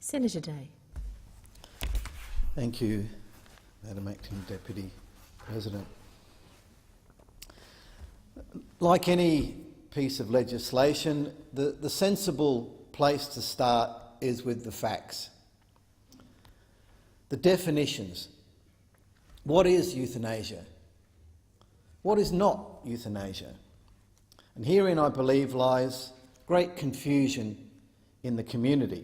Senator Day. Thank you, Madam Acting Deputy President. Like any piece of legislation, the sensible place to start is with the facts. The definitions. What is euthanasia? What is not euthanasia? And herein, I believe, lies great confusion in the community,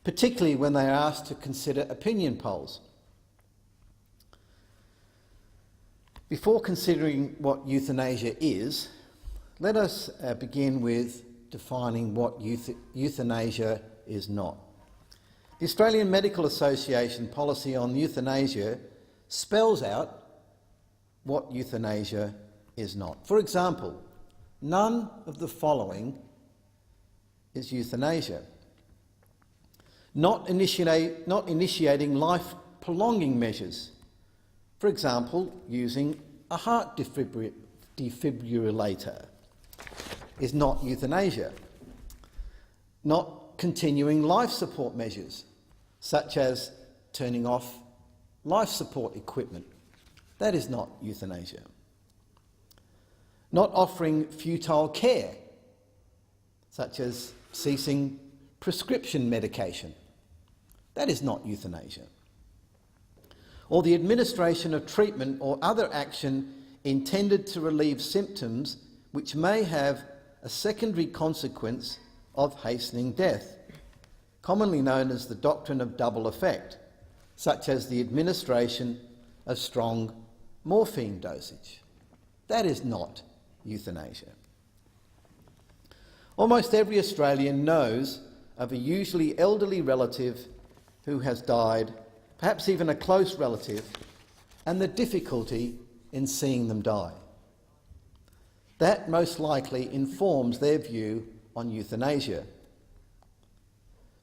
particularly when they are asked to consider opinion polls. Before considering what euthanasia is, let us begin with defining what euthanasia is not. The Australian Medical Association policy on euthanasia spells out what euthanasia is not. For example, none of the following is euthanasia. Not initiating life-prolonging measures. For example, using a heart defibrillator is not euthanasia. Not continuing life support measures, such as turning off life support equipment. That is not euthanasia. Not offering futile care, such as ceasing prescription medication. That is not euthanasia. Or the administration of treatment or other action intended to relieve symptoms which may have a secondary consequence of hastening death, commonly known as the doctrine of double effect, such as the administration of strong morphine dosage. That is not euthanasia. Almost every Australian knows of a usually elderly relative who has died, perhaps even a close relative, and the difficulty in seeing them die. That most likely informs their view on euthanasia.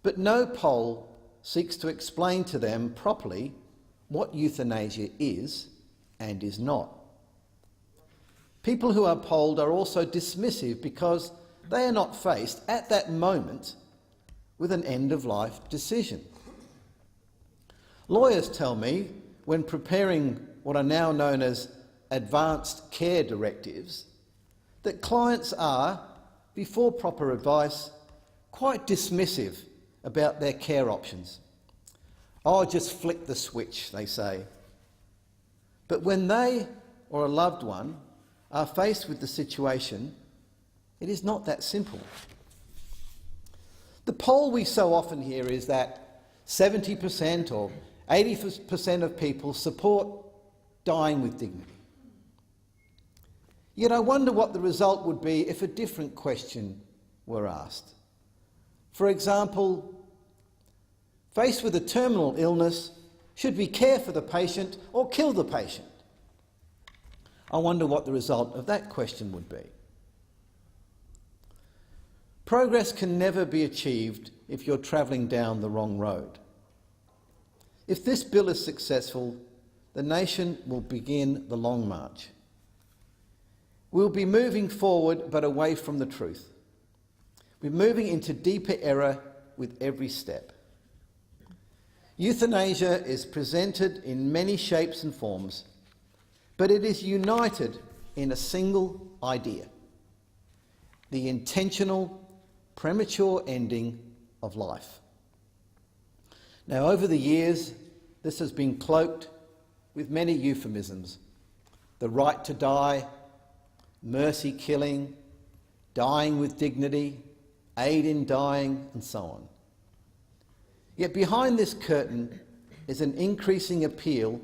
But no poll seeks to explain to them properly what euthanasia is and is not. People who are polled are also dismissive because they are not faced at that moment with an end-of-life decision. Lawyers tell me, when preparing what are now known as advanced care directives, that clients are, before proper advice, quite dismissive about their care options. "Oh, just flick the switch," they say. But when they or a loved one are faced with the situation, it is not that simple. The poll we so often hear is that 70% or 80% of people support dying with dignity. Yet I wonder what the result would be if a different question were asked. For example, faced with a terminal illness, should we care for the patient or kill the patient? I wonder what the result of that question would be. Progress can never be achieved if you're travelling down the wrong road. If this bill is successful, the nation will begin the long march. We'll be moving forward but away from the truth. We're moving into deeper error with every step. Euthanasia is presented in many shapes and forms, but it is united in a single idea: the intentional, premature ending of life. Now, over the years, this has been cloaked with many euphemisms: the right to die, mercy killing, dying with dignity, aid in dying, and so on. Yet behind this curtain is an increasing appeal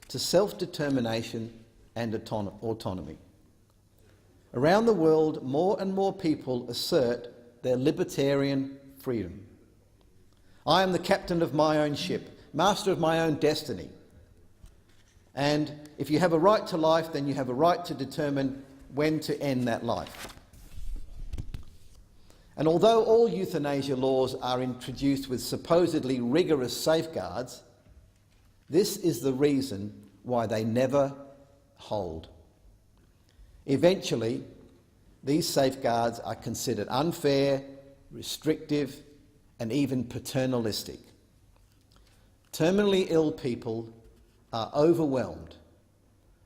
to self-determination and autonomy. Around the world, more and more people assert their libertarian freedom. I am the captain of my own ship, master of my own destiny. And if you have a right to life, then you have a right to determine when to end that life. And although all euthanasia laws are introduced with supposedly rigorous safeguards, this is the reason why they never hold. Eventually, these safeguards are considered unfair, restrictive, and even paternalistic. Terminally ill people are overwhelmed,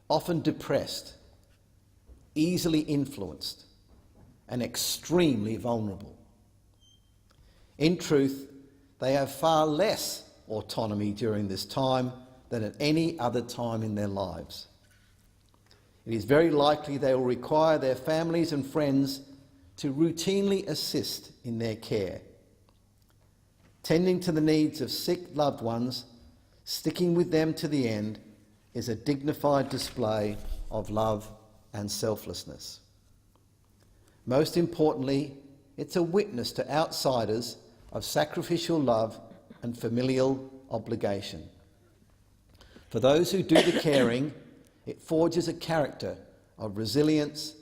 often depressed, easily influenced, and extremely vulnerable. In truth, they have far less autonomy during this time than at any other time in their lives. It is very likely they will require their families and friends to routinely assist in their care. Tending to the needs of sick loved ones, sticking with them to the end, is a dignified display of love and selflessness. Most importantly, it's a witness to outsiders of sacrificial love and familial obligation. For those who do the caring, it forges a character of resilience,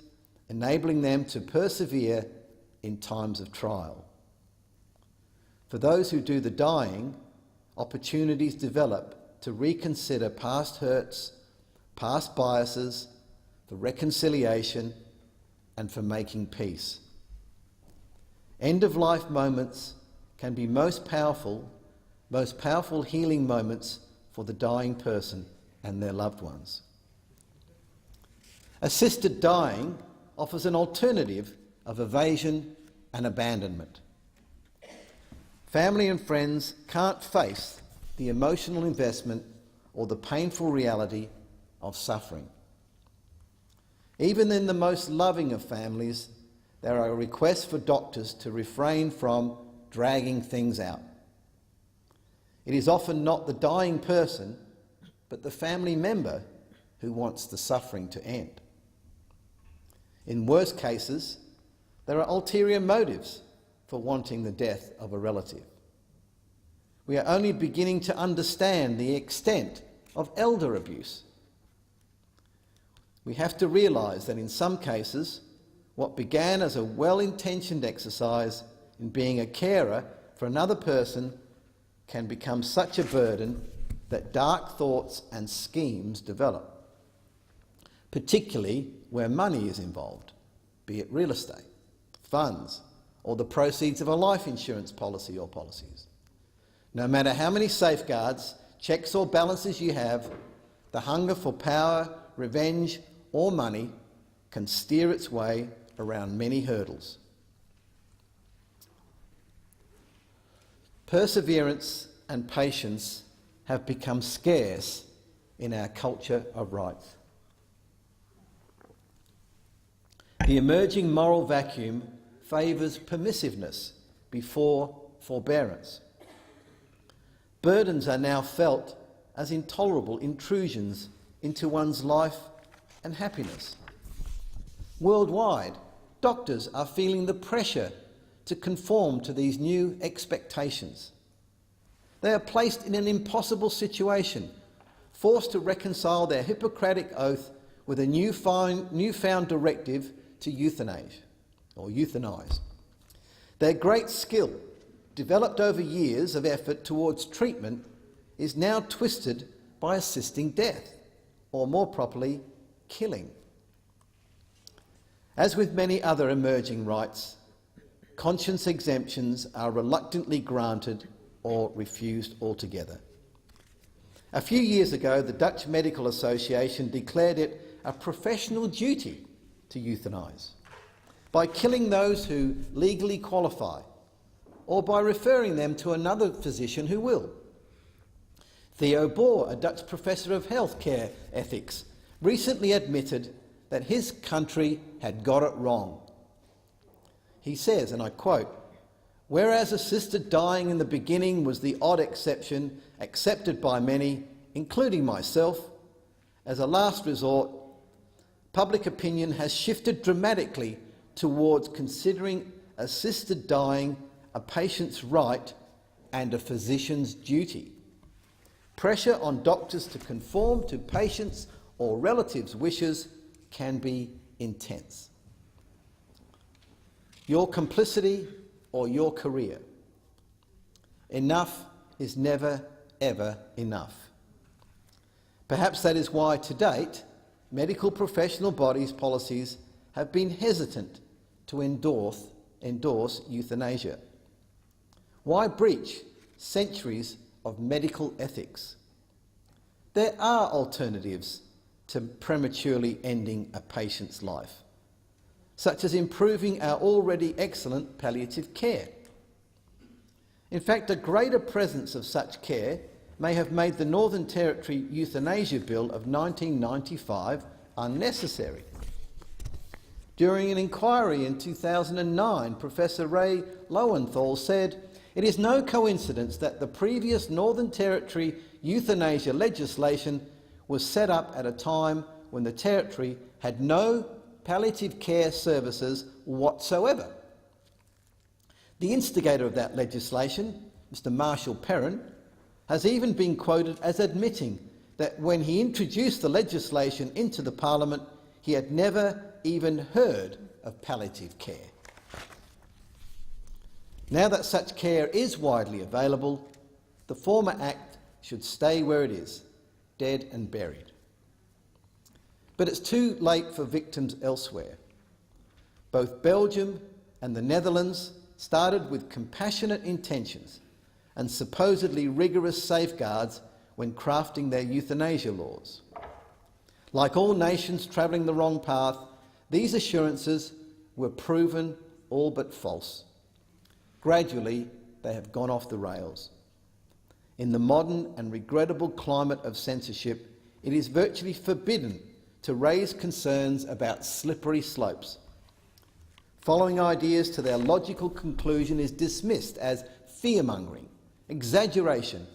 enabling them to persevere in times of trial. For those who do the dying, opportunities develop to reconsider past hurts, past biases, for reconciliation and for making peace. End-of-life moments can be most powerful healing moments for the dying person and their loved ones. Assisted dying offers an alternative of evasion and abandonment. Family and friends can't face the emotional investment or the painful reality of suffering. Even in the most loving of families, there are requests for doctors to refrain from dragging things out. It is often not the dying person, but the family member who wants the suffering to end. In worst cases, there are ulterior motives for wanting the death of a relative. We are only beginning to understand the extent of elder abuse. We have to realise that in some cases, what began as a well-intentioned exercise in being a carer for another person can become such a burden that dark thoughts and schemes develop, particularly where money is involved, be it real estate, funds, or the proceeds of a life insurance policy or policies. No matter how many safeguards, checks or balances you have, the hunger for power, revenge or money can steer its way around many hurdles. Perseverance and patience have become scarce in our culture of rights. The emerging moral vacuum favours permissiveness before forbearance. Burdens are now felt as intolerable intrusions into one's life and happiness. Worldwide, doctors are feeling the pressure to conform to these new expectations. They are placed in an impossible situation, forced to reconcile their Hippocratic oath with a newfound directive to euthanize. Their great skill, developed over years of effort towards treatment, is now twisted by assisting death, or more properly, killing. As with many other emerging rights, conscience exemptions are reluctantly granted or refused altogether. A few years ago, the Dutch Medical Association declared it a professional duty to euthanize by killing those who legally qualify or by referring them to another physician who will. Theo Boer, a Dutch professor of healthcare ethics, recently admitted that his country had got it wrong. He says, and I quote, "Whereas assisted dying in the beginning was the odd exception accepted by many, including myself, as a last resort, public opinion has shifted dramatically towards considering assisted dying a patient's right and a physician's duty. Pressure on doctors to conform to patients' or relatives' wishes can be intense. Your complicity or your career. Enough is never, ever enough. Perhaps that is why, to date, medical professional bodies' policies have been hesitant to endorse euthanasia. Why breach centuries of medical ethics. There are alternatives to prematurely ending a patient's life, such as improving our already excellent palliative care. In fact, a greater presence of such care may have made the Northern Territory Euthanasia Bill of 1995 unnecessary. During an inquiry in 2009, Professor Ray Lowenthal said, "It is no coincidence that the previous Northern Territory euthanasia legislation was set up at a time when the Territory had no palliative care services whatsoever." The instigator of that legislation, Mr Marshall Perrin, has even been quoted as admitting that when he introduced the legislation into the Parliament, he had never even heard of palliative care. Now that such care is widely available, the former Act should stay where it is, dead and buried. But it's too late for victims elsewhere. Both Belgium and the Netherlands started with compassionate intentions and supposedly rigorous safeguards when crafting their euthanasia laws. Like all nations travelling the wrong path, these assurances were proven all but false. Gradually, they have gone off the rails. In the modern and regrettable climate of censorship, it is virtually forbidden to raise concerns about slippery slopes. Following ideas to their logical conclusion is dismissed as fear-mongering, exaggeration,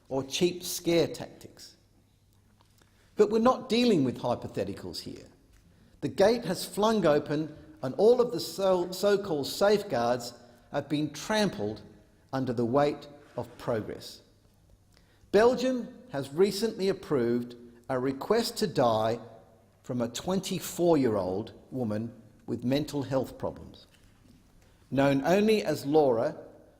or cheap scare tactics. But we're not dealing with hypotheticals here. The gate has flung open and all of the so-called safeguards have been trampled under the weight of progress. Belgium has recently approved a request to die from a 24-year-old woman with mental health problems. Known only as Laura,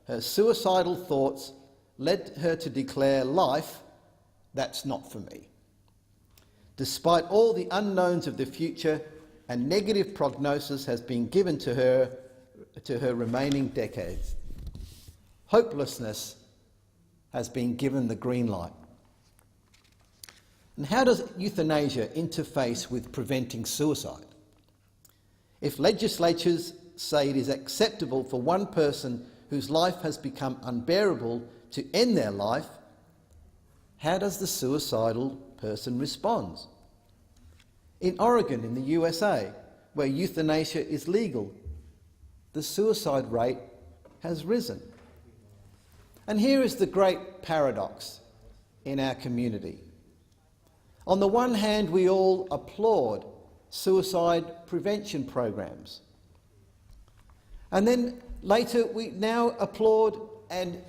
her suicidal thoughts led her to declare life, that's not for me. Despite all the unknowns of the future, a negative prognosis has been given to her remaining decades. Hopelessness has been given the green light. And how does euthanasia interface with preventing suicide? If legislatures say it is acceptable for one person whose life has become unbearable to end their life, how does the suicidal person respond? In Oregon, in the USA, where euthanasia is legal, the suicide rate has risen. And here is the great paradox in our community. On the one hand, we all applaud suicide prevention programs. And then later we now applaud and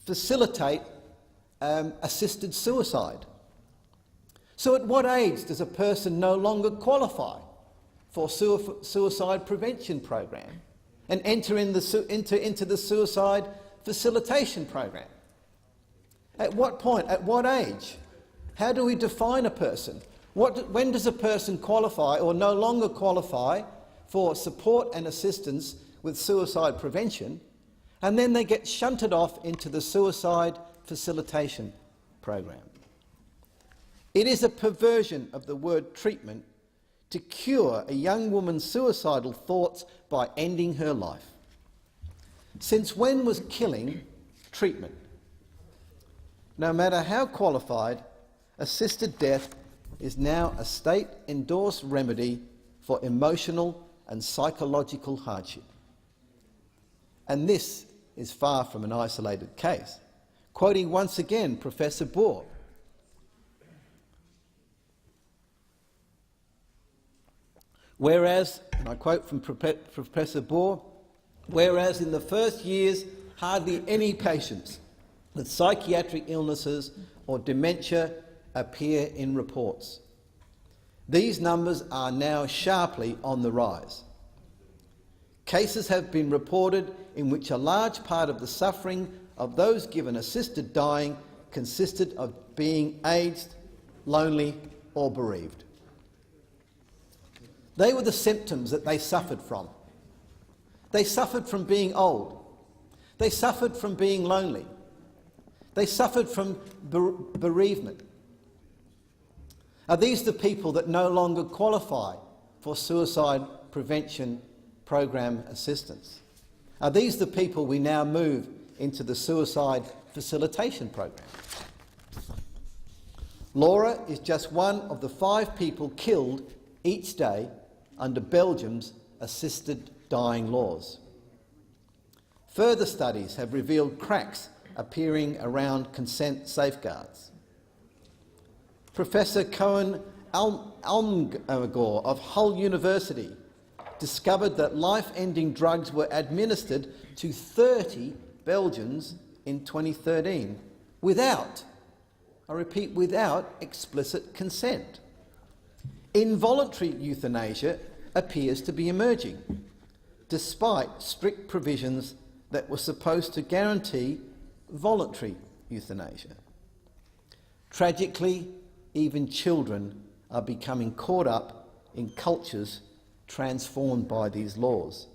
facilitate assisted suicide. So at what age does a person no longer qualify for suicide prevention program and enter into the suicide facilitation program? At what point? At what age? How do we define a person? When does a person qualify or no longer qualify for support and assistance with suicide prevention, and then they get shunted off into the suicide facilitation program? It is a perversion of the word treatment to cure a young woman's suicidal thoughts by ending her life. Since when was killing treatment? No matter how qualified, assisted death is now a state-endorsed remedy for emotional and psychological hardship. And this is far from an isolated case. Quoting once again Professor Bohr, whereas, and I quote from Professor Bohr, whereas in the first years hardly any patients with psychiatric illnesses or dementia appear in reports. These numbers are now sharply on the rise. Cases have been reported in which a large part of the suffering of those given assisted dying consisted of being aged, lonely or bereaved. They were the symptoms that they suffered from. They suffered from being old. They suffered from being lonely. They suffered from bereavement. Are these the people that no longer qualify for suicide prevention program assistance? Are these the people we now move into the suicide facilitation program? Laura is just one of the 5 people killed each day under Belgium's assisted dying laws. Further studies have revealed cracks appearing around consent safeguards. Professor Cohen Almgor of Hull University discovered that life-ending drugs were administered to 30 Belgians in 2013 without, I repeat, without explicit consent. Involuntary euthanasia appears to be emerging, despite strict provisions that were supposed to guarantee voluntary euthanasia. Tragically, even children are becoming caught up in cultures transformed by these laws.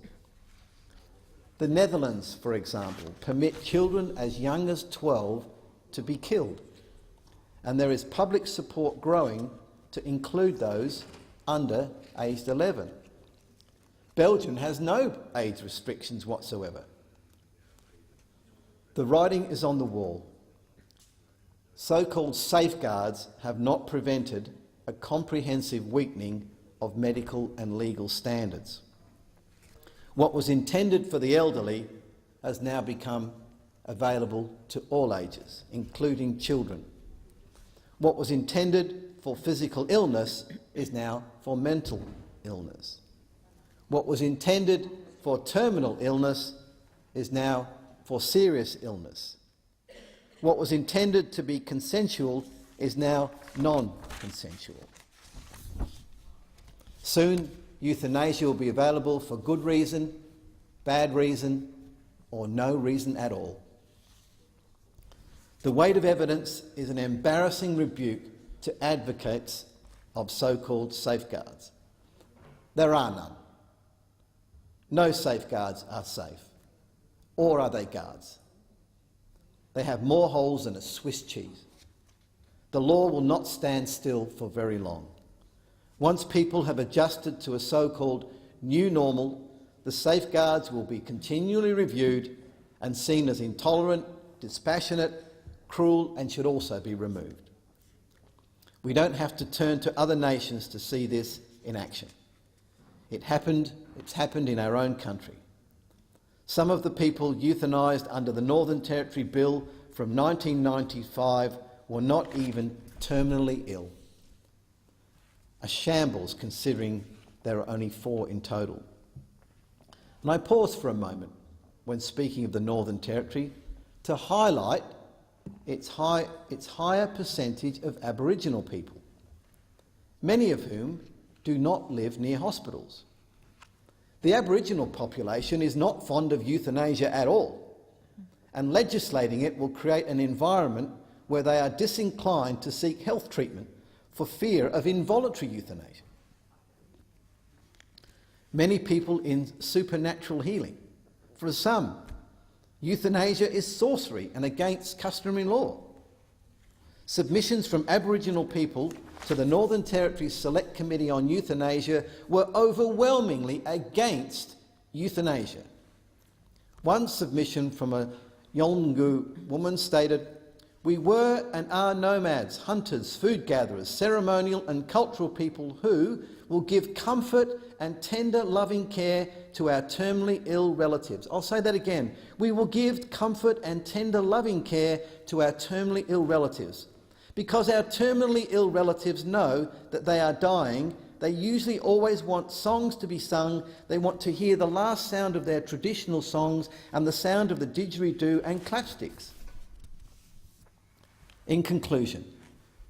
The Netherlands, for example, permit children as young as 12 to be killed, and there is public support growing to include those under aged 11. Belgium has no age restrictions whatsoever. The writing is on the wall. So-called safeguards have not prevented a comprehensive weakening of medical and legal standards. What was intended for the elderly has now become available to all ages, including children. What was intended for physical illness is now for mental illness. What was intended for terminal illness is now for serious illness. What was intended to be consensual is now non-consensual. Soon, euthanasia will be available for good reason, bad reason, or no reason at all. The weight of evidence is an embarrassing rebuke to advocates of so-called safeguards. There are none. No safeguards are safe. Or are they guards? They have more holes than a Swiss cheese. The law will not stand still for very long. Once people have adjusted to a so-called new normal, the safeguards will be continually reviewed and seen as intolerant, dispassionate, cruel, and should also be removed. We don't have to turn to other nations to see this in action. It's happened in our own country. Some of the people euthanised under the Northern Territory Bill from 1995 were not even terminally ill. A shambles considering there are only 4 in total. And I pause for a moment when speaking of the Northern Territory to highlight its higher percentage of Aboriginal people, many of whom do not live near hospitals. The Aboriginal population is not fond of euthanasia at all, and legislating it will create an environment where they are disinclined to seek health treatment for fear of involuntary euthanasia. Many people in supernatural healing. For some, euthanasia is sorcery and against customary law. Submissions from Aboriginal people to the Northern Territory Select Committee on Euthanasia were overwhelmingly against euthanasia. One submission from a Yolngu woman stated, "We were and are nomads, hunters, food gatherers, ceremonial and cultural people who will give comfort and tender loving care to our terminally ill relatives." I'll say that again. We will give comfort and tender loving care to our terminally ill relatives. Because our terminally ill relatives know that they are dying, they usually always want songs to be sung. They want to hear the last sound of their traditional songs and the sound of the didgeridoo and clapsticks. In conclusion,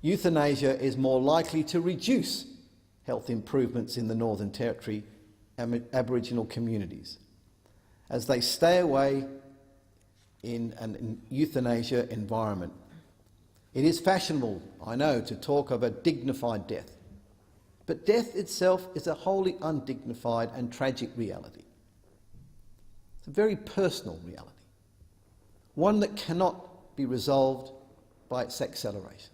euthanasia is more likely to reduce health improvements in the Northern Territory Aboriginal communities as they stay away in an euthanasia environment. It is fashionable, I know, to talk of a dignified death, but death itself is a wholly undignified and tragic reality. It's a very personal reality, one that cannot be resolved by its acceleration.